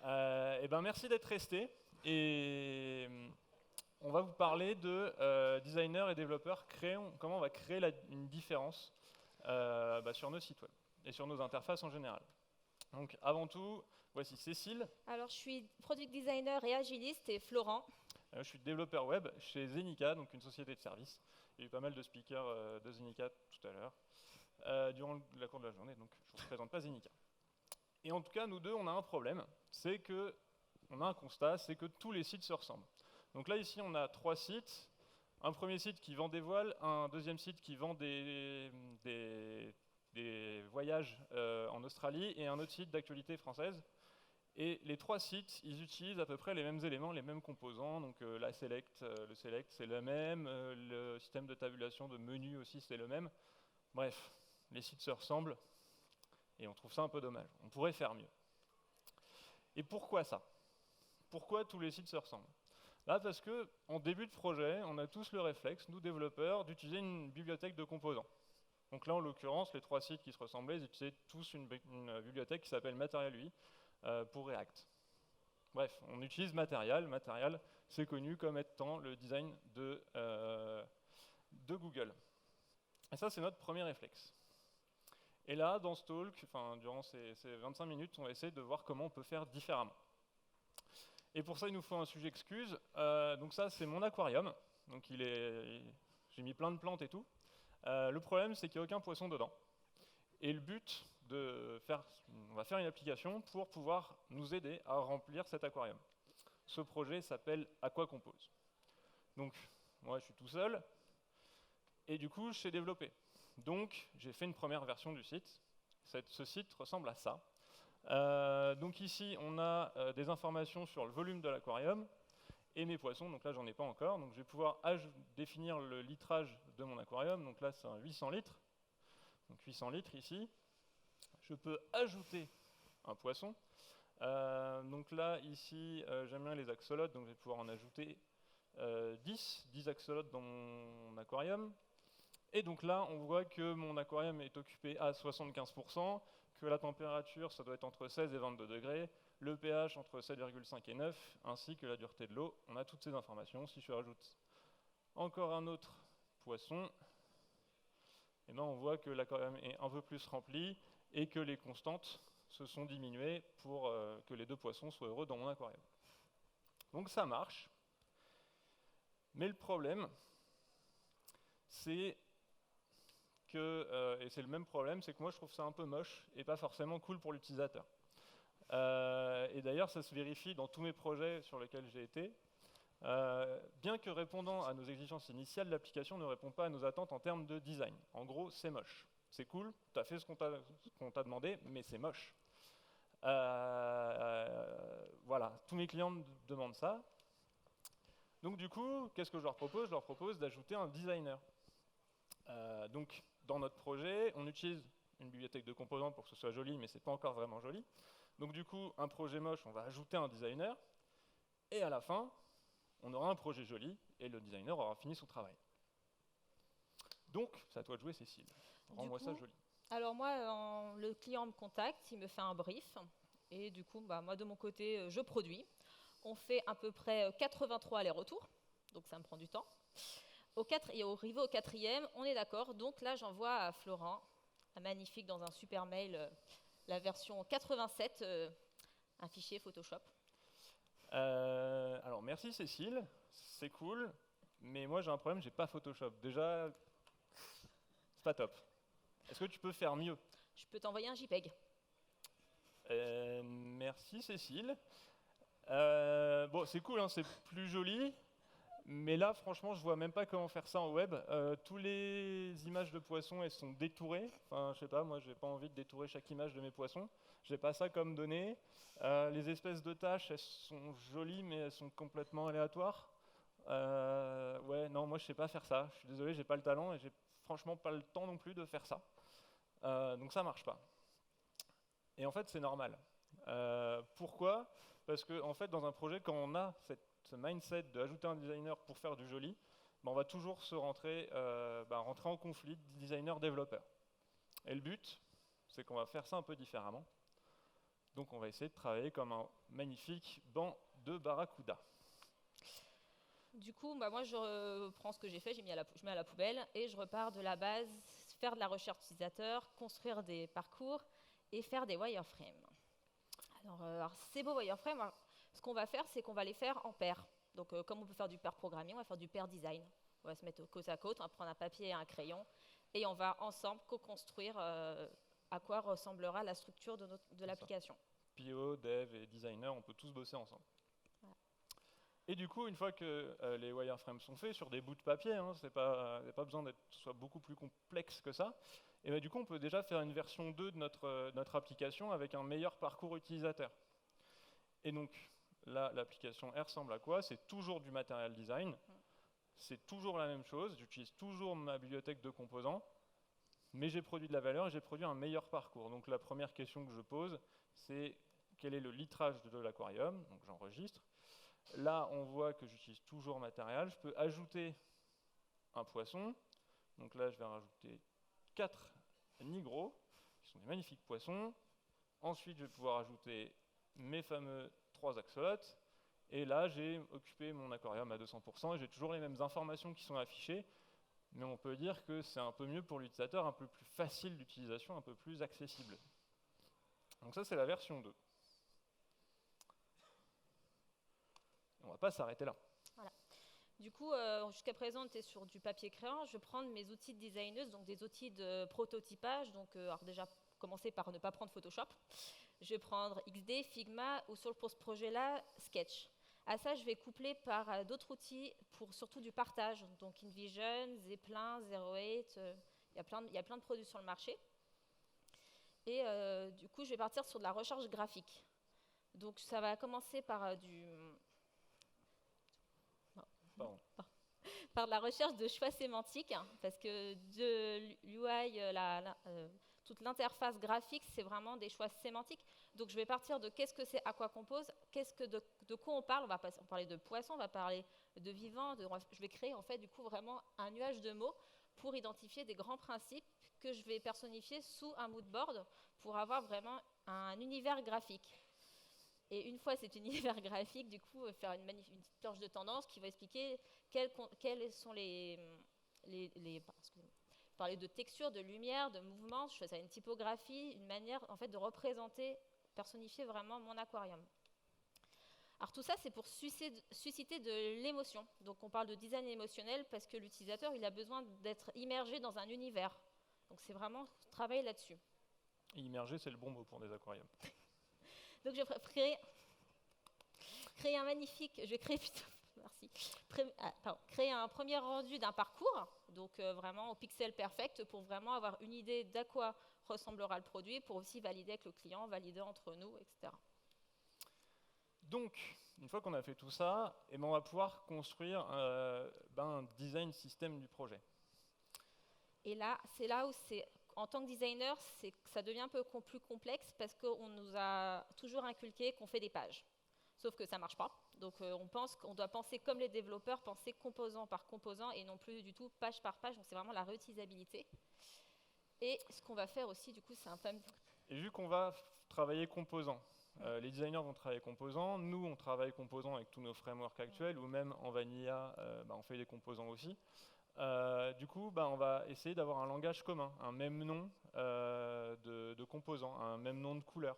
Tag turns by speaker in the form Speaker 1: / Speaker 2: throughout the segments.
Speaker 1: Eh ben, merci d'être resté. Et on va vous parler de designers et développeurs, comment on va créer une différence sur nos sites web et sur nos interfaces en général. Donc avant tout, voici Cécile.
Speaker 2: Alors, je suis product designer et agiliste et Florent.
Speaker 1: Je suis développeur web chez Zenica, donc une société de services. Il y a eu pas mal de speakers de Zenica tout à l'heure, durant la cours de la journée, donc je ne vous présente pas Zenica. Et en tout cas, nous deux, on a un problème, c'est que, on a un constat, c'est que tous les sites se ressemblent. Donc là, ici, on a 3 sites. Un premier site qui vend des voiles, un deuxième site qui vend des voyages en Australie, et un autre site d'actualité française. Et les 3 sites, ils utilisent à peu près les mêmes éléments, les mêmes composants. Donc le select, c'est le même. Le système de tabulation de menu aussi, c'est le même. Bref, les sites se ressemblent. Et on trouve ça un peu dommage. On pourrait faire mieux. Et pourquoi ça? Pourquoi tous les sites se ressemblent? Là, parce que en début de projet, on a tous le réflexe, nous développeurs, d'utiliser une bibliothèque de composants. Donc là, en l'occurrence, les 3 sites qui se ressemblaient, ils utilisaient tous une bibliothèque qui s'appelle Material UI pour React. Bref, on utilise Material. Material, c'est connu comme étant le design de Google. Et ça, c'est notre premier réflexe. Et là, dans ce talk, durant ces 25 minutes, on va essayer de voir comment on peut faire différemment. Et pour ça, il nous faut un sujet excuse. Donc ça, c'est mon aquarium. Donc j'ai mis plein de plantes et tout. Le problème, c'est qu'il n'y a aucun poisson dedans. Et le but, on va faire une application pour pouvoir nous aider à remplir cet aquarium. Ce projet s'appelle Aquacompose. Donc, moi, je suis tout seul. Et du coup, je sais développer. Donc, j'ai fait une première version du site. Ce site ressemble à ça. Donc ici, on a des informations sur le volume de l'aquarium et mes poissons. Donc là, j'en ai pas encore. Donc je vais pouvoir définir le litrage de mon aquarium. Donc là, c'est un 800 litres. Donc 800 litres ici. Je peux ajouter un poisson. Donc là, ici, j'aime bien les axolotes. Donc je vais pouvoir en ajouter 10 axolotes dans mon aquarium. Et donc là, on voit que mon aquarium est occupé à 75%, que la température, ça doit être entre 16 et 22 degrés, le pH entre 7,5 et 9, ainsi que la dureté de l'eau. On a toutes ces informations. Si je rajoute encore un autre poisson, eh ben on voit que l'aquarium est un peu plus rempli et que les constantes se sont diminuées pour que les 2 poissons soient heureux dans mon aquarium. Donc ça marche. Mais le problème, c'est et c'est le même problème, c'est que moi je trouve ça un peu moche et pas forcément cool pour l'utilisateur. Et d'ailleurs ça se vérifie dans tous mes projets sur lesquels j'ai été. Bien que répondant à nos exigences initiales, l'application ne répond pas à nos attentes en termes de design. En gros, c'est moche. C'est cool, tu as fait ce qu'on t'a demandé, mais c'est moche. Voilà, tous mes clients me demandent ça. Donc du coup, qu'est-ce que je leur propose? Je leur propose d'ajouter un designer. Donc, dans notre projet, on utilise une bibliothèque de composants pour que ce soit joli, mais c'est pas encore vraiment joli. Donc du coup, un projet moche, on va ajouter un designer, et à la fin, on aura un projet joli, et le designer aura fini son travail. Donc, c'est à toi de jouer, Cécile. Rends-moi ça joli.
Speaker 2: Alors moi, le client me contacte, il me fait un brief, et du coup, moi de mon côté, je produis. On fait à peu près 83 allers-retours, donc ça me prend du temps. Et arrivé au 4e, on est d'accord. Donc là, j'envoie à Florent, magnifique, dans un super mail, la version 87, un fichier Photoshop.
Speaker 1: Alors, merci Cécile, c'est cool, mais moi j'ai un problème, j'ai pas Photoshop. Déjà, c'est pas top. Est-ce que tu peux faire mieux?
Speaker 2: Je peux t'envoyer un JPEG.
Speaker 1: Merci Cécile. Bon, c'est cool, hein, c'est plus joli. Mais là, franchement, je vois même pas comment faire ça en web. Tous les images de poissons, elles sont détourées. Enfin, je sais pas, moi, j'ai pas envie de détourer chaque image de mes poissons. J'ai pas ça comme donnée. Les espèces de tâches, elles sont jolies, mais elles sont complètement aléatoires. Ouais, non, moi, je sais pas faire ça. Je suis désolé, j'ai pas le talent et j'ai franchement pas le temps non plus de faire ça. Donc ça marche pas. Et en fait, c'est normal. Pourquoi? Parce que, en fait, dans un projet, quand on a ce mindset d'ajouter un designer pour faire du joli, on va toujours rentrer en conflit designer-développeur. Et le but, c'est qu'on va faire ça un peu différemment. Donc on va essayer de travailler comme un magnifique banc de Barracuda.
Speaker 2: Du coup, moi, je prends ce que j'ai fait, je mets à la poubelle et je repars de la base, faire de la recherche utilisateur, construire des parcours et faire des wireframes. Alors ces beaux wireframes, ce qu'on va faire, c'est qu'on va les faire en paires. Donc, comme on peut faire du pair programming, on va faire du pair design. On va se mettre côte à côte, on va prendre un papier et un crayon et on va ensemble co-construire à quoi ressemblera la structure de l'application.
Speaker 1: PO, dev et designer, on peut tous bosser ensemble.
Speaker 2: Voilà.
Speaker 1: Et du coup, une fois que les wireframes sont faits sur des bouts de papier, il n'y a pas besoin d'être soit beaucoup plus complexe que ça, et bien, du coup, on peut déjà faire une version 2 de notre application avec un meilleur parcours utilisateur. Et donc, là, l'application, elle ressemble à quoi? C'est toujours du material design, c'est toujours la même chose, j'utilise toujours ma bibliothèque de composants, mais j'ai produit de la valeur et j'ai produit un meilleur parcours. Donc la première question que je pose, c'est quel est le litrage de l'aquarium? Donc j'enregistre. Là, on voit que j'utilise toujours matériel. Je peux ajouter un poisson. Donc là, je vais rajouter 4 nigros, qui sont des magnifiques poissons. Ensuite, je vais pouvoir ajouter mes fameux 3 axolotes. Et là, j'ai occupé mon aquarium à 200% et j'ai toujours les mêmes informations qui sont affichées. Mais on peut dire que c'est un peu mieux pour l'utilisateur, un peu plus facile d'utilisation, un peu plus accessible. Donc ça, c'est la version 2. On ne va pas s'arrêter là.
Speaker 2: Voilà. Du coup, jusqu'à présent, on était sur du papier crayon. Je vais prendre mes outils de designeuse, donc des outils de prototypage. Donc, alors déjà, commencer par ne pas prendre Photoshop. Je vais prendre XD, Figma ou pour ce projet-là, Sketch. À ça, je vais coupler par d'autres outils pour surtout du partage. Donc InVision, Zeppelin, 08, il y a plein de produits sur le marché. Et du coup, je vais partir sur de la recherche graphique. Donc ça va commencer par par de la recherche de choix sémantiques, parce que de l'UI, toute l'interface graphique, c'est vraiment des choix sémantiques. Donc je vais partir de qu'est-ce que c'est Aquacompose, de quoi on parle. On va parler de poissons, on va parler de vivants. Je vais créer en fait du coup vraiment un nuage de mots pour identifier des grands principes que je vais personnifier sous un mood board pour avoir vraiment un univers graphique. Et une fois cet univers graphique, du coup, faire une petite torche de tendance qui va expliquer quels sont parler de texture, de lumière, de mouvement, je faisais une typographie, une manière en fait de représenter, personnifier vraiment mon aquarium. Alors tout ça, c'est pour susciter de l'émotion. Donc on parle de design émotionnel parce que l'utilisateur, il a besoin d'être immergé dans un univers. Donc c'est vraiment travailler là-dessus.
Speaker 1: Et immergé, c'est le bon mot pour des aquariums.
Speaker 2: Donc je vais créer un magnifique, je vais créer plutôt, merci, créer un premier rendu d'un parcours, donc vraiment au pixel perfect pour vraiment avoir une idée d'à quoi ressemblera le produit, pour aussi valider avec le client, valider entre nous, etc.
Speaker 1: Donc, une fois qu'on a fait tout ça, on va pouvoir construire un design système du projet.
Speaker 2: Et là, c'est là où en tant que designer, ça devient un peu plus complexe parce qu'on nous a toujours inculqué qu'on fait des pages. Sauf que ça ne marche pas. Donc on pense qu'on doit penser comme les développeurs, penser composant par composant et non plus du tout page par page. Donc c'est vraiment la réutilisabilité. Et ce qu'on va faire aussi, du coup, c'est un peu...
Speaker 1: Et vu qu'on va travailler composant, les designers vont travailler composant, nous on travaille composant avec tous nos frameworks actuels, ou même en vanilla, on fait des composants aussi. Du coup, on va essayer d'avoir un langage commun, un même nom de composants, un même nom de couleur.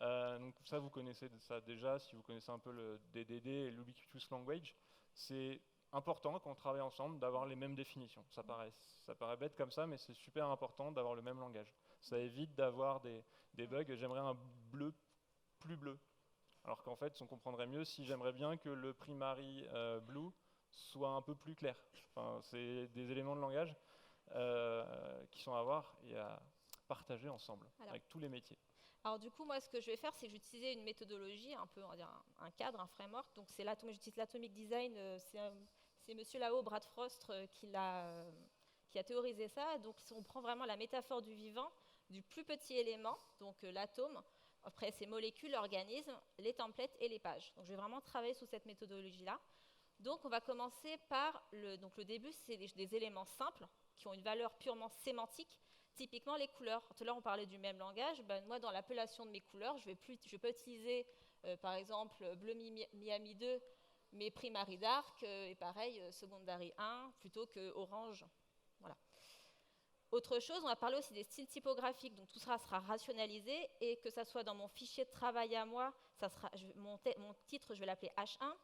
Speaker 1: Donc ça, vous connaissez ça déjà, si vous connaissez un peu le DDD, l'Ubiquitous Language. C'est important quand on travaille ensemble d'avoir les mêmes définitions. Ça paraît bête comme ça, mais c'est super important d'avoir le même langage. Ça évite d'avoir des bugs. J'aimerais un bleu plus bleu. Alors qu'en fait, on comprendrait mieux si j'aimerais bien que le primary blue soit un peu plus clair. Enfin, c'est des éléments de langage qui sont à voir et à partager ensemble avec tous les métiers.
Speaker 2: Alors du coup, moi, ce que je vais faire, c'est que j'utilise une méthodologie, un peu, on va dire un cadre, un framework. Donc j'utilise l'Atomic Design. C'est Monsieur Lao, Brad Frost, qui a théorisé ça. Donc on prend vraiment la métaphore du vivant, du plus petit élément, donc l'atome. Après, ces molécules, l'organisme, les templates et les pages. Donc je vais vraiment travailler sous cette méthodologie-là. Donc on va commencer par le début, c'est des éléments simples qui ont une valeur purement sémantique. Typiquement, les couleurs. Tout à l'heure, on parlait du même langage. Ben, moi, dans l'appellation de mes couleurs, je vais pas utiliser, par exemple, bleu Miami 2, mais Primary Dark, et pareil, Secondary 1, plutôt que orange. Voilà. Autre chose, on va parler aussi des styles typographiques. Donc, tout ça sera rationalisé, et que ça soit dans mon fichier de travail à moi, mon titre, je vais l'appeler H1,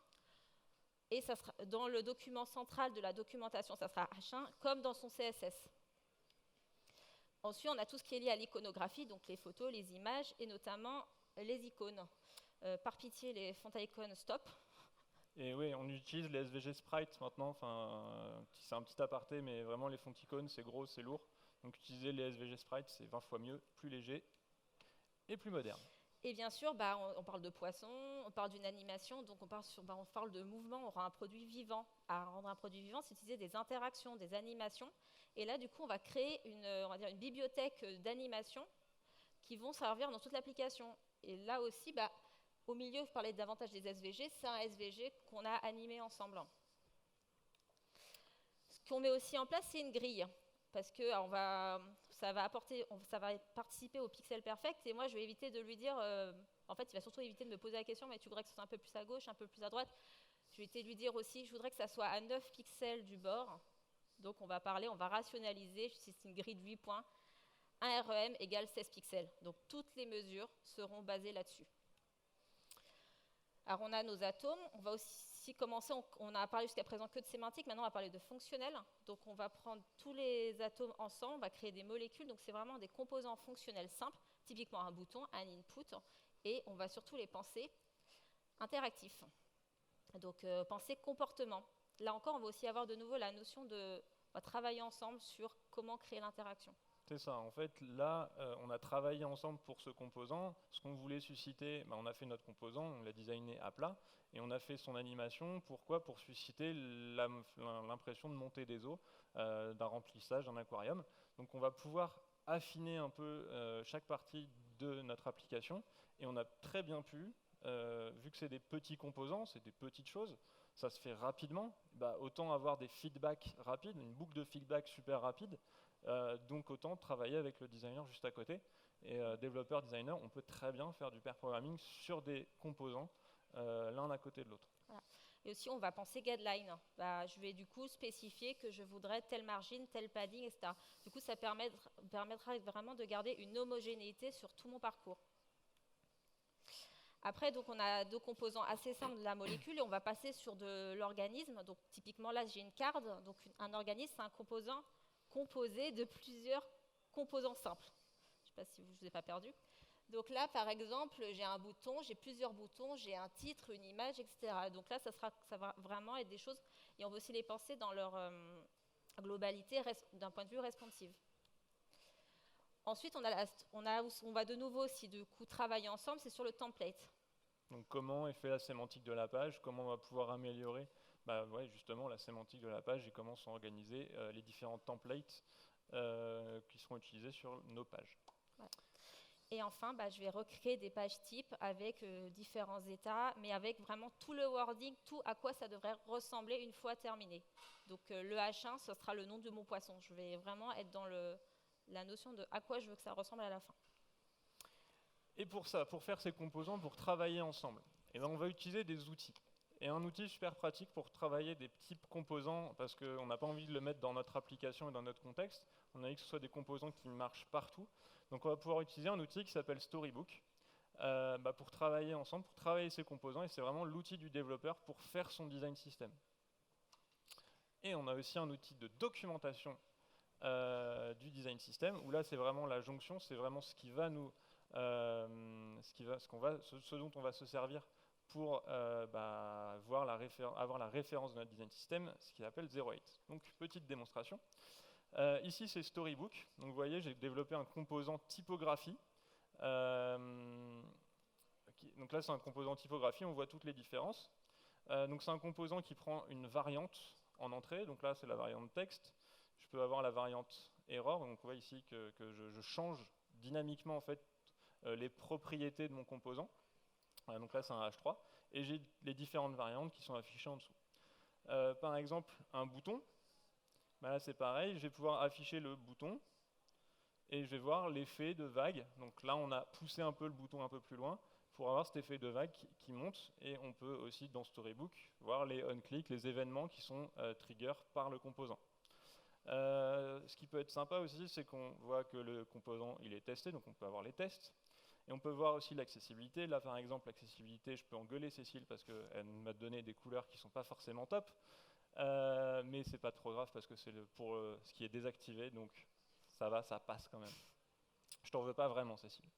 Speaker 2: et ça sera dans le document central de la documentation, ça sera H1, comme dans son CSS. Ensuite, on a tout ce qui est lié à l'iconographie, donc les photos, les images, et notamment les icônes. Par pitié, les fonts à icônes, stop.
Speaker 1: Et oui, on utilise les SVG Sprites maintenant, c'est un petit aparté, mais vraiment les fonts icônes, c'est gros, c'est lourd. Donc utiliser les SVG Sprites, c'est 20 fois mieux, plus léger et plus moderne.
Speaker 2: Et bien sûr, on parle de poisson, on parle d'une animation, donc on parle de mouvement, on rend un produit vivant. À rendre un produit vivant, c'est utiliser des interactions, des animations. Et là, du coup, on va créer une bibliothèque d'animations qui vont servir dans toute l'application. Et là aussi, au milieu, vous parlez davantage des SVG, c'est un SVG qu'on a animé ensemble. Ce qu'on met aussi en place, c'est une grille, parce que ça va participer au pixel perfect, et moi, je vais éviter de lui dire, en fait, il va surtout éviter de me poser la question, mais tu voudrais que ce soit un peu plus à gauche, un peu plus à droite. Je vais éviter de lui dire aussi, je voudrais que ça soit à 9 pixels du bord. Donc, on va rationaliser, c'est une grille de 8 points. Un REM égale 16 pixels. Donc, toutes les mesures seront basées là-dessus. Alors, on a nos atomes. On va aussi commencer, on a parlé jusqu'à présent que de sémantique. Maintenant, on va parler de fonctionnel. Donc, on va prendre tous les atomes ensemble, on va créer des molécules. Donc, c'est vraiment des composants fonctionnels simples, typiquement un bouton, un input. Et on va surtout les penser interactifs. Donc, penser comportement. Là encore, on va aussi avoir de nouveau la notion de travailler ensemble sur comment créer l'interaction.
Speaker 1: C'est ça, en fait, là, on a travaillé ensemble pour ce composant. Ce qu'on voulait susciter, on a fait notre composant, on l'a designé à plat, et on a fait son animation. Pourquoi ? Pour susciter l'impression de monter des eaux, d'un remplissage, d'un aquarium. Donc on va pouvoir affiner un peu chaque partie de notre application, et on a très bien pu, vu que c'est des petits composants, c'est des petites choses, ça se fait rapidement, autant avoir des feedbacks rapides, une boucle de feedback super rapide, donc autant travailler avec le designer juste à côté. Et développeur, designer, on peut très bien faire du pair programming sur des composants l'un à côté de l'autre.
Speaker 2: Voilà. Et aussi, on va penser guideline. Je vais du coup spécifier que je voudrais telle margine, tel padding, etc. Du coup, ça permettra vraiment de garder une homogénéité sur tout mon parcours. Après, donc, on a deux composants assez simples de la molécule et on va passer sur de l'organisme. Donc, typiquement, là, j'ai une carte. Donc, un organisme, c'est un composant composé de plusieurs composants simples. Je ne sais pas si je ne vous ai pas perdu. Donc là, par exemple, j'ai un bouton, j'ai plusieurs boutons, j'ai un titre, une image, etc. Donc là, ça va vraiment être des choses, et on va aussi les penser dans leur globalité d'un point de vue responsive. Ensuite, on va de nouveau aussi du coup travailler ensemble, c'est sur le template.
Speaker 1: Donc comment est fait la sémantique de la page, comment on va pouvoir améliorer justement la sémantique de la page et comment sont organisés les différents templates qui seront utilisés sur nos pages.
Speaker 2: Voilà. Et enfin, je vais recréer des pages types avec différents états, mais avec vraiment tout le wording, tout à quoi ça devrait ressembler une fois terminé. Donc le H1, ce sera le nom de mon poisson. Je vais vraiment être dans la notion de à quoi je veux que ça ressemble à la fin.
Speaker 1: Et pour ça, pour faire ces composants, pour travailler ensemble, on va utiliser des outils. Et un outil super pratique pour travailler des petits composants, parce qu'on n'a pas envie de le mettre dans notre application et dans notre contexte, on a envie que ce soit des composants qui marchent partout. Donc on va pouvoir utiliser un outil qui s'appelle Storybook pour travailler ensemble, pour travailler ces composants, et c'est vraiment l'outil du développeur pour faire son design system. Et on a aussi un outil de documentation du design system, où là c'est vraiment la jonction, c'est vraiment ce qui va nous, ce dont on va se servir pour avoir la référence de notre design system, ce qu'il appelle 08. Donc petite démonstration. Ici c'est Storybook, donc vous voyez j'ai développé un composant typographie. Donc là c'est un composant typographie, on voit toutes les différences. Donc c'est un composant qui prend une variante en entrée, donc là c'est la variante texte. Je peux avoir la variante error, donc on voit ici que je change dynamiquement en fait les propriétés de mon composant. Donc là c'est un H3, et j'ai les différentes variantes qui sont affichées en dessous. Par exemple, un bouton, là c'est pareil, je vais pouvoir afficher le bouton, et je vais voir l'effet de vague. Donc là, on a poussé un peu le bouton un peu plus loin pour avoir cet effet de vague qui monte, et on peut aussi, dans Storybook, voir les on-click, les événements qui sont trigger par le composant. Ce qui peut être sympa aussi, c'est qu'on voit que le composant il est testé, donc on peut avoir les tests. Et on peut voir aussi l'accessibilité. Là, par exemple, l'accessibilité, je peux engueuler Cécile parce qu'elle m'a donné des couleurs qui ne sont pas forcément top. Mais c'est pas trop grave parce que c'est pour ce qui est désactivé, donc ça va, ça passe quand même. Je t'en veux pas vraiment, Cécile.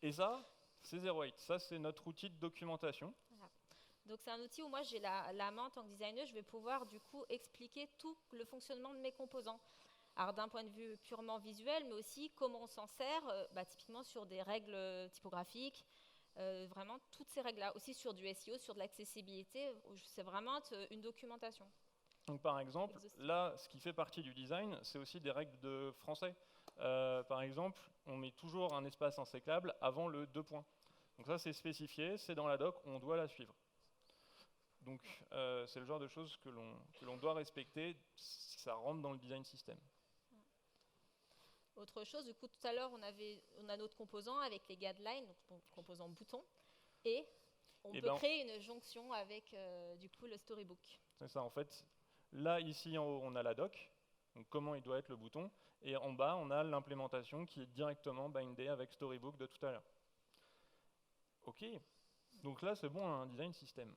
Speaker 1: Et ça, c'est 08. Ça, c'est notre outil de documentation.
Speaker 2: Voilà. Donc c'est un outil où moi j'ai la main en tant que designer, je vais pouvoir du coup expliquer tout le fonctionnement de mes composants. Alors d'un point de vue purement visuel, mais aussi comment on s'en sert, typiquement sur des règles typographiques, vraiment toutes ces règles-là. Aussi sur du SEO, sur de l'accessibilité, c'est vraiment une documentation.
Speaker 1: Donc par exemple, là, ce qui fait partie du design, c'est aussi des règles de français. Par exemple, on met toujours un espace inséclable avant le 2 points. Donc ça, c'est spécifié, c'est dans la doc, on doit la suivre. Donc c'est le genre de choses que l'on doit respecter si ça rentre dans le design system.
Speaker 2: Autre chose, du coup, tout à l'heure, on a notre composant avec les guidelines, donc composant bouton, et on peut créer une jonction avec du coup le storybook.
Speaker 1: C'est ça, en fait. Là, ici, en haut, on a la doc, donc comment il doit être le bouton, et en bas, on a l'implémentation qui est directement bindée avec storybook de tout à l'heure. Ok, donc là, c'est bon, un design system.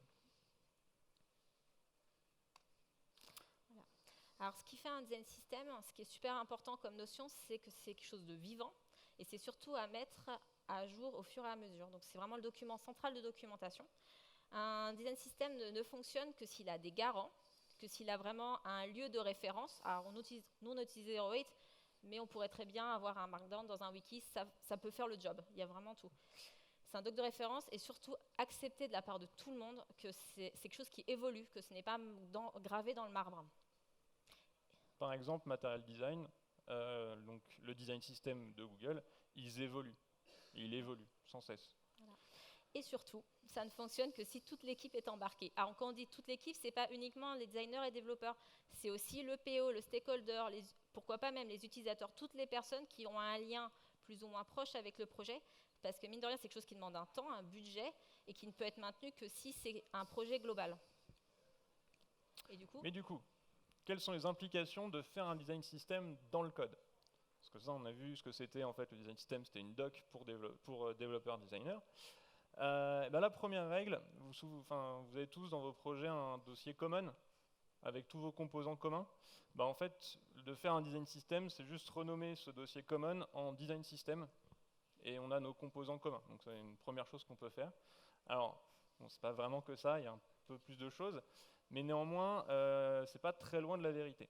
Speaker 2: Alors, ce qui fait un design system, ce qui est super important comme notion, c'est que c'est quelque chose de vivant et c'est surtout à mettre à jour au fur et à mesure. Donc, c'est vraiment le document central de documentation. Un design system ne fonctionne que s'il a des garants, que s'il a vraiment un lieu de référence. Alors, on utilise 08, mais on pourrait très bien avoir un markdown dans un wiki, ça peut faire le job. Il y a vraiment tout. C'est un doc de référence et surtout accepter de la part de tout le monde que c'est quelque chose qui évolue, que ce n'est pas gravé dans le marbre.
Speaker 1: Par exemple, Material Design, donc le design system de Google, il évolue sans cesse.
Speaker 2: Voilà. Et surtout, ça ne fonctionne que si toute l'équipe est embarquée. Alors quand on dit toute l'équipe, ce n'est pas uniquement les designers et développeurs, c'est aussi le PO, le stakeholder, pourquoi pas même les utilisateurs, toutes les personnes qui ont un lien plus ou moins proche avec le projet, parce que mine de rien, c'est quelque chose qui demande un temps, un budget, et qui ne peut être maintenu que si c'est un projet global. Et
Speaker 1: du coup, quelles sont les implications de faire un design system dans le code? Parce que ça, on a vu ce que c'était en fait le design system, c'était une doc pour développeurs designers. La première règle, vous avez tous dans vos projets un dossier common avec tous vos composants communs. En fait, de faire un design system, c'est juste renommer ce dossier common en design system et on a nos composants communs. Donc c'est une première chose qu'on peut faire. Alors, bon, c'est pas vraiment que ça, il y a un peu plus de choses. Mais néanmoins, c'est pas très loin de la vérité.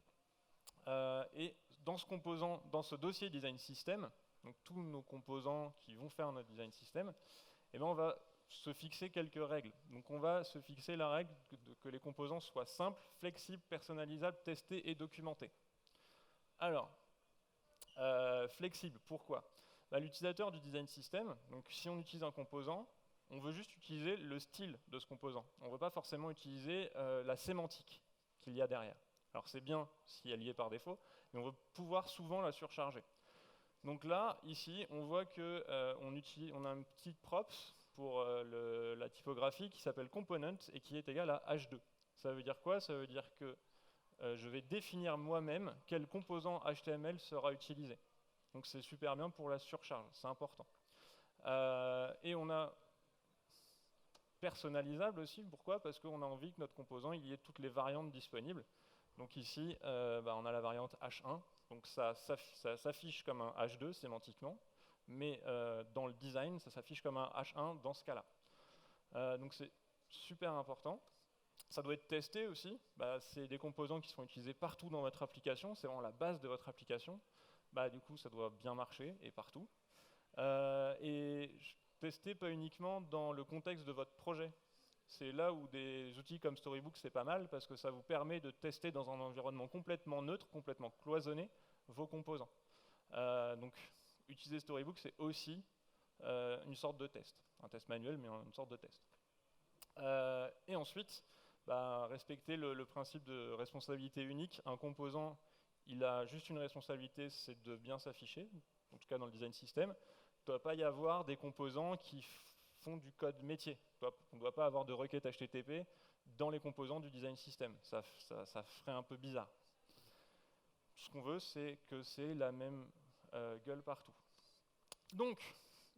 Speaker 1: Et dans ce dossier design system, donc tous nos composants qui vont faire notre design system, on va se fixer quelques règles. Donc on va se fixer la règle que les composants soient simples, flexibles, personnalisables, testés et documentés. Alors, flexible, pourquoi? L'utilisateur du design system, donc si on utilise un composant, on veut juste utiliser le style de ce composant. On ne veut pas forcément utiliser la sémantique qu'il y a derrière. Alors c'est bien si elle y est par défaut, mais on veut pouvoir souvent la surcharger. Donc là, ici, on voit qu'on a un petit props pour la typographie qui s'appelle component et qui est égal à h2. Ça veut dire quoi? Ça veut dire que je vais définir moi-même quel composant HTML sera utilisé. Donc c'est super bien pour la surcharge, c'est important. Et on a personnalisable aussi, pourquoi? Parce qu'on a envie que notre composant il y ait toutes les variantes disponibles. Donc ici, on a la variante H1, donc ça s'affiche comme un H2 sémantiquement, mais dans le design, ça s'affiche comme un H1 dans ce cas-là. Donc c'est super important. Ça doit être testé aussi, c'est des composants qui sont utilisés partout dans votre application, c'est vraiment la base de votre application. Du coup, ça doit bien marcher et partout. Et tester pas uniquement dans le contexte de votre projet. C'est là où des outils comme Storybook, c'est pas mal, parce que ça vous permet de tester dans un environnement complètement neutre, complètement cloisonné, vos composants. Donc, utiliser Storybook, c'est aussi une sorte de test. Un test manuel, mais une sorte de test. Et ensuite, respecter le principe de responsabilité unique. Un composant il a juste une responsabilité, c'est de bien s'afficher, en tout cas dans le design system. Il ne doit pas y avoir des composants qui font du code métier. On ne doit pas avoir de requête HTTP dans les composants du design system. Ça ferait un peu bizarre. Ce qu'on veut, c'est que c'est la même gueule partout. Donc,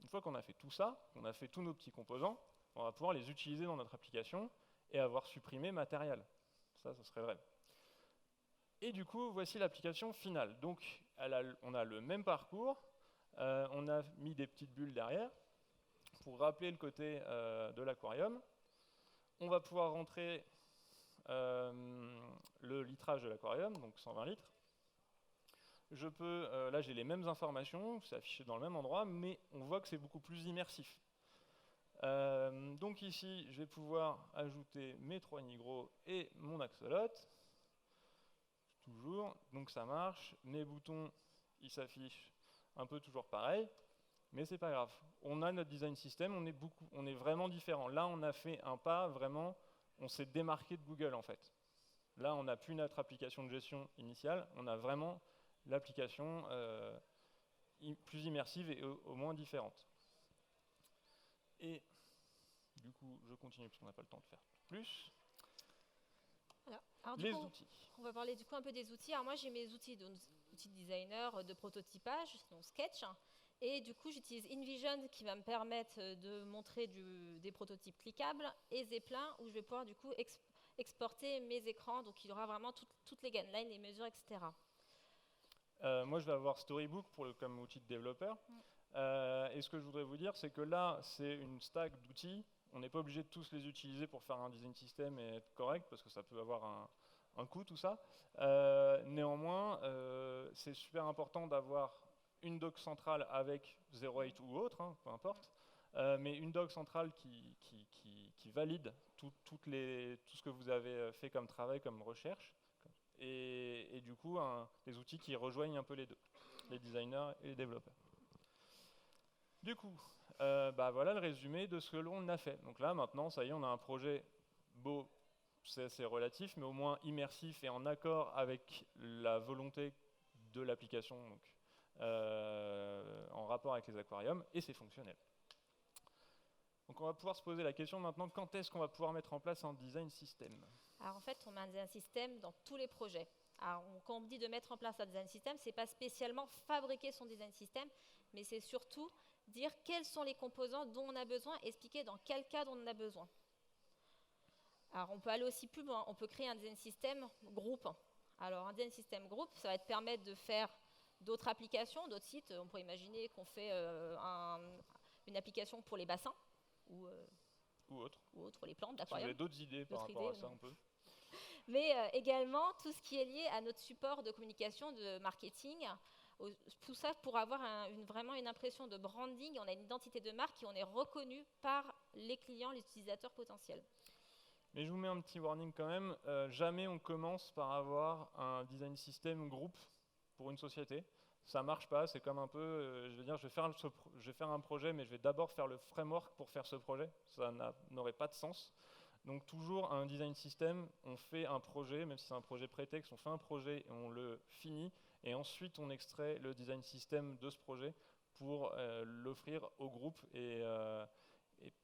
Speaker 1: une fois qu'on a fait tout ça, qu'on a fait tous nos petits composants, on va pouvoir les utiliser dans notre application et avoir supprimé matériel. Ça serait vrai. Et du coup, voici l'application finale. Donc, on a le même parcours, on a mis des petites bulles derrière pour rappeler le côté de l'aquarium. On va pouvoir rentrer le litrage de l'aquarium, donc 120 litres. Je peux, là j'ai les mêmes informations, c'est affiché dans le même endroit, mais on voit que c'est beaucoup plus immersif. Donc ici, je vais pouvoir ajouter mes 3 nigros et mon axolot. Toujours, donc ça marche. Mes boutons, ils s'affichent un peu toujours pareil, mais c'est pas grave. On a notre design system, on est vraiment différent. Là, on a fait un pas, vraiment, on s'est démarqué de Google en fait. Là, on n'a plus notre application de gestion initiale, on a vraiment l'application plus immersive et au moins différente. Et du coup, je continue parce qu'on n'a pas le temps de faire plus.
Speaker 2: Alors,
Speaker 1: les outils.
Speaker 2: On va parler du coup un peu des outils. Alors moi j'ai mes outils, donc outils de designer, de prototypage, donc Sketch. Et du coup j'utilise InVision qui va me permettre de montrer des prototypes cliquables et Zeppelin où je vais pouvoir du coup exporter mes écrans. Donc il y aura vraiment toutes les guidelines, les mesures, etc.
Speaker 1: Moi je vais avoir Storybook comme outil de développeur. Et ce que je voudrais vous dire, c'est que là, c'est une stack d'outils. On n'est pas obligé de tous les utiliser pour faire un design system et être correct, parce que ça peut avoir un coût, tout ça. Néanmoins, c'est super important d'avoir une doc centrale avec 08 ou autre, hein, peu importe, mais une doc centrale qui valide tout ce que vous avez fait comme travail, comme recherche, et du coup, des outils qui rejoignent un peu les deux, les designers et les développeurs. Du coup, voilà le résumé de ce que l'on a fait. Donc là, maintenant, ça y est, on a un projet beau, c'est relatif, mais au moins immersif et en accord avec la volonté de l'application, en rapport avec les aquariums, et c'est fonctionnel. Donc on va pouvoir se poser la question maintenant, quand est-ce qu'on va pouvoir mettre en place un design system?
Speaker 2: Alors en fait, on met un design system dans tous les projets. Alors, quand on me dit de mettre en place un design system, ce n'est pas spécialement fabriquer son design system, mais c'est surtout dire quels sont les composants dont on a besoin, expliquer dans quel cadre on en a besoin. Alors, on peut aller aussi plus loin, on peut créer un design system groupe. Alors, un design system groupe, ça va te permettre de faire d'autres applications, d'autres sites. On pourrait imaginer qu'on fait une application pour les bassins ou autre, les plantes d'aquarium.
Speaker 1: Si vous avez d'autres idées par rapport à ça, on peut.
Speaker 2: Mais également tout ce qui est lié à notre support de communication, de marketing, tout ça pour avoir vraiment une impression de branding, on a une identité de marque et on est reconnu par les clients, les utilisateurs potentiels.
Speaker 1: Mais je vous mets un petit warning quand même, jamais on commence par avoir un design system groupe pour une société. Ça marche pas, c'est comme un peu, je veux dire, je vais faire un projet, mais je vais d'abord faire le framework pour faire ce projet. Ça n'aurait pas de sens. Donc toujours un design system, on fait un projet, même si c'est un projet prétexte, on fait un projet et on le finit, et ensuite on extrait le design system de ce projet pour l'offrir au groupe et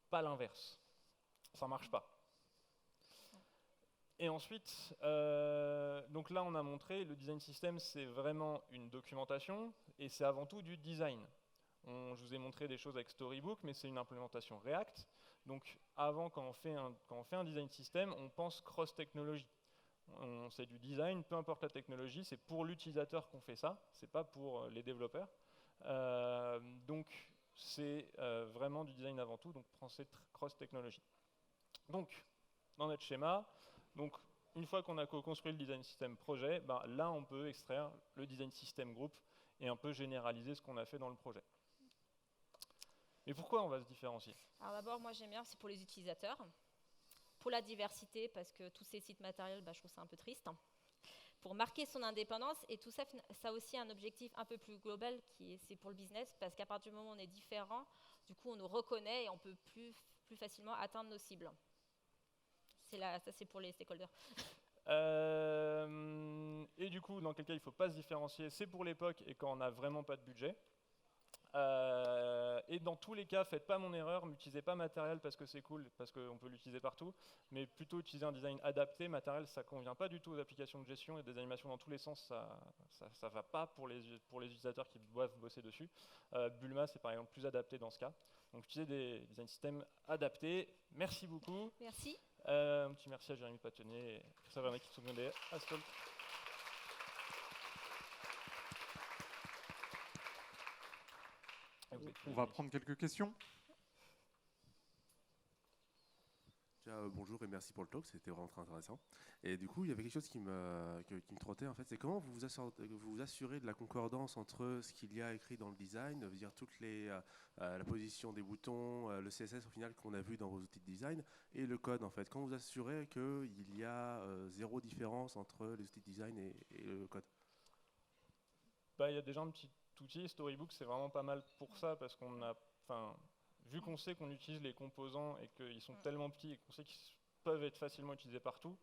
Speaker 1: pas l'inverse. Ça marche pas. Et ensuite, donc là on a montré, le design system c'est vraiment une documentation et c'est avant tout du design. Je vous ai montré des choses avec Storybook, mais c'est une implémentation React. Donc avant, quand on fait un design system, on pense cross-technologie. C'est du design, peu importe la technologie, c'est pour l'utilisateur qu'on fait ça, c'est pas pour les développeurs. Donc c'est vraiment du design avant tout, donc pensez cross-technologie. Donc, dans notre schéma, donc, une fois qu'on a construit le design system projet, là on peut extraire le design system group et un peu généraliser ce qu'on a fait dans le projet. Et pourquoi on va se différencier?
Speaker 2: Alors d'abord, moi j'aime bien, c'est pour les utilisateurs, pour la diversité, parce que tous ces sites matériels, je trouve ça un peu triste, pour marquer son indépendance, et tout ça, ça a aussi un objectif un peu plus global, c'est pour le business, parce qu'à partir du moment où on est différent, du coup on nous reconnaît et on peut plus facilement atteindre nos cibles. Ça c'est pour les stakeholders.
Speaker 1: Et du coup, dans quel cas il ne faut pas se différencier, c'est pour l'époque et quand on n'a vraiment pas de budget. Et dans tous les cas, faites pas mon erreur, n'utilisez pas matériel parce que c'est cool, parce qu'on peut l'utiliser partout, mais plutôt utiliser un design adapté. Matériel, ça convient pas du tout aux applications de gestion et des animations dans tous les sens, ça va pas pour les utilisateurs qui doivent bosser dessus. Bulma, c'est par exemple plus adapté dans ce cas. Donc utilisez des design systems adaptés. Merci beaucoup.
Speaker 2: Merci.
Speaker 1: Un petit merci à Jérémy Patonnier et Christophe Vernet qui sont venus à Stalk.
Speaker 3: On va prendre quelques questions.
Speaker 4: Bonjour et merci pour le talk, c'était vraiment très intéressant. Et du coup, il y avait quelque chose qui me trottait en fait, c'est comment vous vous assurez de la concordance entre ce qu'il y a écrit dans le design, veut dire la position des boutons, le CSS au final qu'on a vu dans vos outils de design, et le code en fait. Comment vous assurez qu'il y a zéro différence entre les outils de design et le code?
Speaker 1: Il y a déjà un petit outil, Storybook, c'est vraiment pas mal pour ça, parce qu'on a, vu qu'on sait qu'on utilise les composants et qu'ils sont tellement petits et qu'on sait qu'ils peuvent être facilement utilisés partout,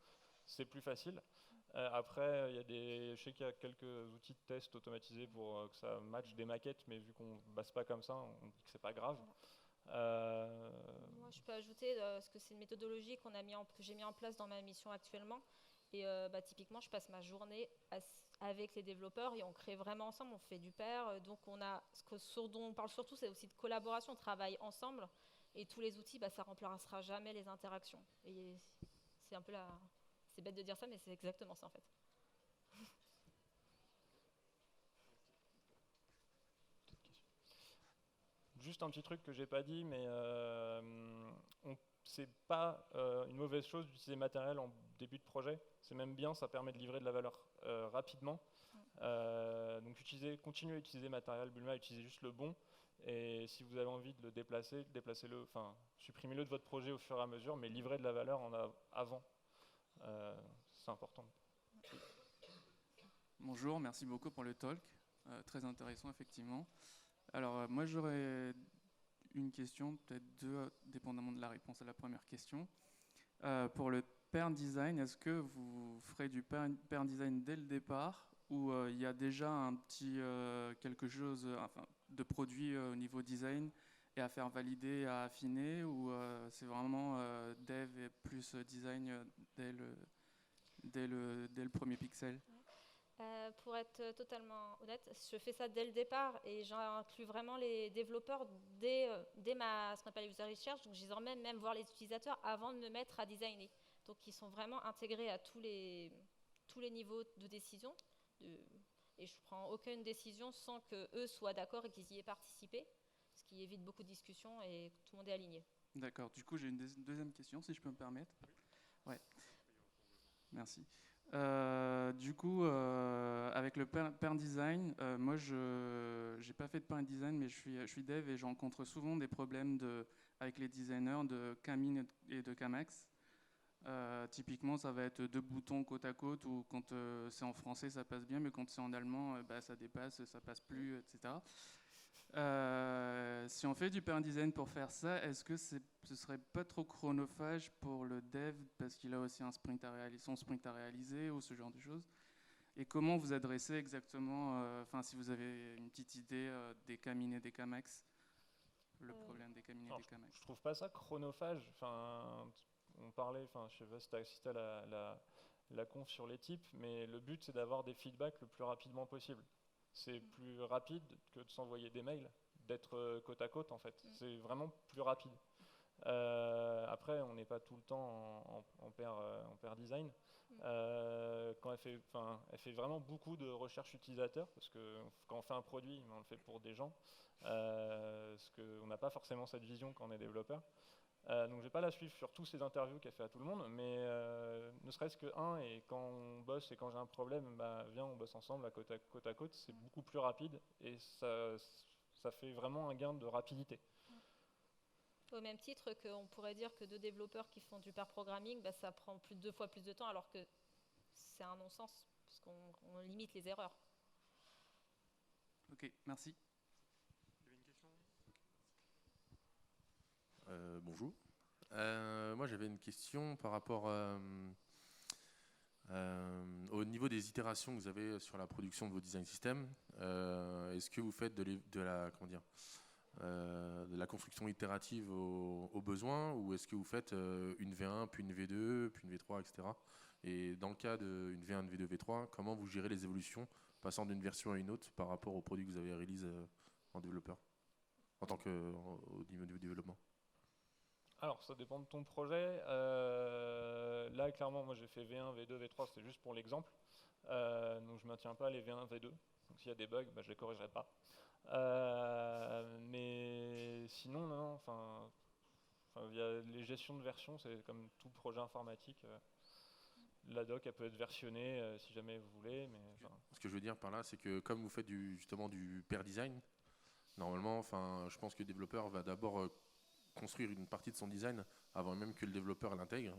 Speaker 1: c'est plus facile. Après, je sais qu'il y a quelques outils de test automatisés pour que ça matche des maquettes, mais vu qu'on ne base pas comme ça, on dit que c'est pas grave.
Speaker 2: Moi, je peux ajouter parce que c'est une méthodologie que j'ai mis en place dans ma mission actuellement. Et typiquement, je passe ma journée avec les développeurs et on crée vraiment ensemble, on fait du pair. Donc, ce dont on parle surtout, c'est aussi de collaboration, on travaille ensemble. Et tous les outils, ça ne remplacera jamais les interactions. Et c'est un peu c'est bête de dire ça, mais c'est exactement ça en fait.
Speaker 1: Juste un petit truc que j'ai pas dit, mais c'est pas une mauvaise chose d'utiliser matériel en début de projet. C'est même bien, ça permet de livrer de la valeur rapidement. Donc continuez à utiliser matériel Bulma, utilisez juste le bon. Et si vous avez envie de le déplacer, déplacez-le, supprimez-le de votre projet au fur et à mesure, mais livrez de la valeur avant. C'est important.
Speaker 5: Bonjour, merci beaucoup pour le talk. Très intéressant, effectivement. Alors, moi, j'aurais une question, peut-être deux, dépendamment de la réponse à la première question. Pour le pair design, est-ce que vous ferez du pair design dès le départ ou il y a déjà un petit quelque chose de produit au niveau design et à faire valider, à affiner, ou c'est vraiment dev et plus design dès le premier pixel?
Speaker 2: Pour être totalement honnête, je fais ça dès le départ et j'inclus vraiment les développeurs dès ce qu'on appelle user research. Donc, je les emmène même voir les utilisateurs avant de me mettre à designer. Donc, ils sont vraiment intégrés à tous les niveaux de décision. Et je ne prends aucune décision sans qu'eux soient d'accord et qu'ils y aient participé, ce qui évite beaucoup de discussions et que tout le monde est aligné.
Speaker 5: D'accord. Du coup, j'ai une deuxième question, si je peux me permettre. Ouais. Merci. Du coup, avec le pair design, moi je n'ai pas fait de pair design, mais je suis dev et je rencontre souvent des problèmes avec les designers de Camine et de Camax. Typiquement, ça va être deux boutons côte à côte, ou quand c'est en français, ça passe bien, mais quand c'est en allemand, ça dépasse, ça passe plus, etc. Si on fait du pair design pour faire ça, est-ce que ce serait pas trop chronophage pour le dev parce qu'il a aussi son sprint à réaliser ou ce genre de choses? Et comment vous adressez exactement, si vous avez une petite idée des Camine et des Camax, le problème des Camine et des Camax?
Speaker 1: Je trouve pas ça chronophage. On parlait, je sais pas si tu as assisté à la conf sur les types, mais le but c'est d'avoir des feedbacks le plus rapidement possible. C'est plus rapide que de s'envoyer des mails, d'être côte à côte en fait. C'est vraiment plus rapide. Après, on n'est pas tout le temps en pair design. Quand elle fait vraiment beaucoup de recherche utilisateur, parce que quand on fait un produit, on le fait pour des gens, parce qu'on n'a pas forcément cette vision quand on est développeur. Donc je ne vais pas la suivre sur tous ces interviews qu'elle fait à tout le monde, mais ne serait-ce que et quand on bosse et quand j'ai un problème, viens, on bosse ensemble côte à côte, c'est beaucoup plus rapide et ça fait vraiment un gain de rapidité.
Speaker 2: Au même titre qu'on pourrait dire que deux développeurs qui font du pair programming, ça prend deux fois plus de temps, alors que c'est un non-sens, parce qu'on limite les erreurs.
Speaker 5: Ok, merci.
Speaker 4: Bonjour. Moi, j'avais une question par rapport Au niveau des itérations que vous avez sur la production de vos design systems, est-ce que vous faites de la construction itérative au besoin, ou est-ce que vous faites une V1, puis une V2, puis une V3, etc. Et dans le cas d'une V1, une V2, V3, comment vous gérez les évolutions passant d'une version à une autre par rapport au produit que vous avez release en développeur, au niveau du développement?
Speaker 1: Alors, ça dépend de ton projet. Là, clairement, moi j'ai fait V1, V2, V3, c'était juste pour l'exemple. Donc je ne maintiens pas les V1, V2. Donc s'il y a des bugs, je ne les corrigerai pas. Mais sinon, non, enfin, il y a les gestions de version, c'est comme tout projet informatique. La doc, elle peut être versionnée si jamais vous voulez. Mais,
Speaker 4: ce que je veux dire par là, c'est que comme vous faites justement du pair design, normalement, je pense que le développeur va d'abord construire une partie de son design avant même que le développeur l'intègre.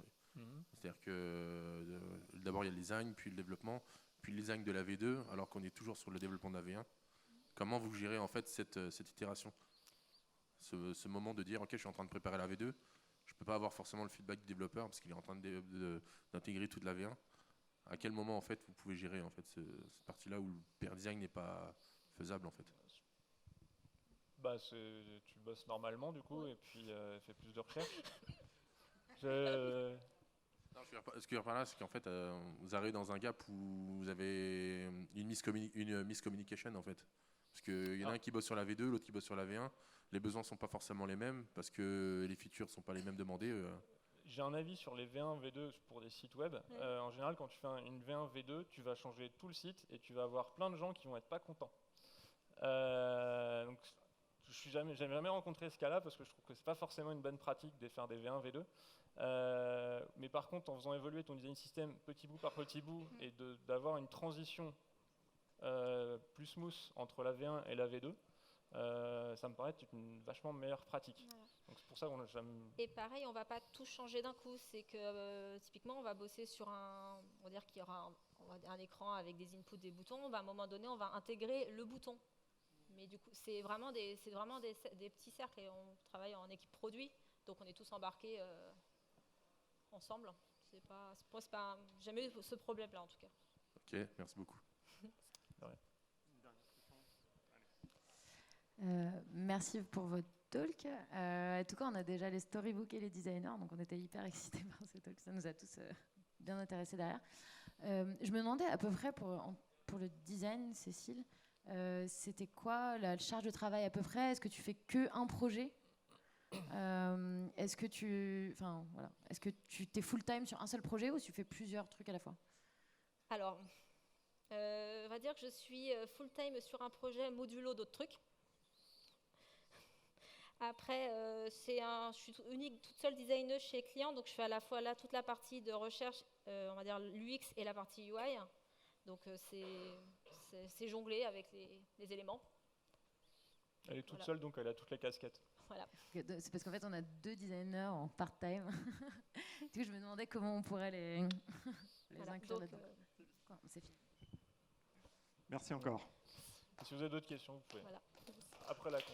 Speaker 4: C'est-à-dire que d'abord il y a le design, puis le développement, puis le design de la V2, alors qu'on est toujours sur le développement de la V1. Comment vous gérez en fait cette itération, ce moment de dire ok, je suis en train de préparer la V2, je peux pas avoir forcément le feedback du développeur parce qu'il est en train d'intégrer toute la V1. À quel moment en fait vous pouvez gérer en fait cette partie-là où le pair design n'est pas faisable en fait?
Speaker 1: Tu bosses normalement du coup, et puis fais plus de recherches.
Speaker 4: Non, ce que je veux dire par là, c'est qu'en fait, vous arrivez dans un gap où vous avez une miscommunication en fait. Parce qu'il y en a un qui bosse sur la V2, l'autre qui bosse sur la V1. Les besoins ne sont pas forcément les mêmes parce que les features ne sont pas les mêmes demandées.
Speaker 1: J'ai un avis sur les V1, V2 pour des sites web. En général, quand tu fais une V1, V2, tu vas changer tout le site et tu vas avoir plein de gens qui vont être pas contents. Donc, j'ai jamais rencontré ce cas-là parce que je trouve que c'est pas forcément une bonne pratique de faire des V1, V2. Mais par contre, en faisant évoluer ton design system petit bout par petit bout et d'avoir une transition plus smooth entre la V1 et la V2, ça me paraît être une vachement meilleure pratique.
Speaker 2: Voilà.
Speaker 1: Donc c'est pour ça qu'on j'aime.
Speaker 2: Et pareil, on va pas tout changer d'un coup. C'est que typiquement, on va bosser sur on va dire qu'il y aura un écran avec des inputs, des boutons. À un moment donné, on va intégrer le bouton. Mais du coup, c'est vraiment des petits cercles et on travaille en équipe produit. Donc on est tous embarqués ensemble. C'est pas jamais eu ce problème-là en tout cas.
Speaker 4: Ok, merci beaucoup.
Speaker 6: Merci pour votre talk. En tout cas, on a déjà les storybooks et les designers, donc on était hyper excités par ce talk. Ça nous a tous bien intéressés derrière. Je me demandais à peu près pour le design, Cécile, c'était quoi la charge de travail à peu près? Est-ce que tu fais qu'un projet? Est-ce que tu t'es full time sur un seul projet ou tu fais plusieurs trucs à la fois?
Speaker 2: Alors, on va dire que je suis full time sur un projet modulo d'autres trucs. Après, je suis toute seule designer chez client, donc je fais à la fois là toute la partie de recherche, on va dire l'UX et la partie UI. Donc c'est jongler avec les éléments.
Speaker 1: Elle est toute seule, donc elle a toutes les casquettes.
Speaker 2: Voilà.
Speaker 6: C'est parce qu'en fait, on a 2 designers en part-time. Du coup, je me demandais comment on pourrait les inclure là-dedans. C'est fini.
Speaker 3: Merci encore.
Speaker 1: Si vous avez d'autres questions, vous pouvez.
Speaker 2: Voilà.
Speaker 1: Après la con.